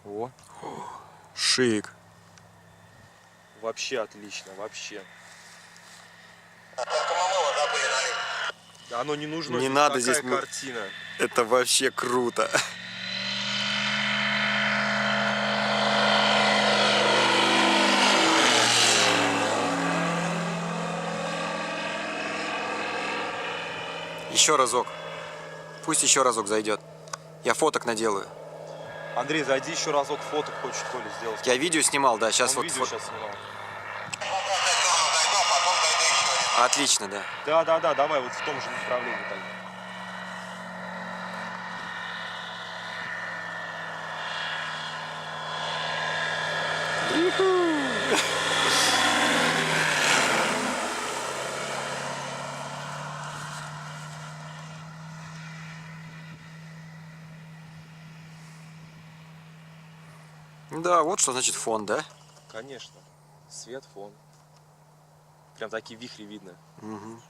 О, Шик. вообще отлично, вообще. Только малого забыли налить. Да оно не нужно, Не здесь надо, такая здесь картина. Это вообще круто. Еще разок. Пусть еще разок зайдет. Я фоток наделаю. Андрей, зайди еще разок фоток хочет Коля сделать. Я видео снимал, да, сейчас Он вот. видео сейчас снимал. Зайду, потом зайду еще один. Отлично, да. Да, давай вот в том же направлении так. Да, вот что значит фон, да? Конечно. Свет, фон. Прям такие вихри видно. Угу.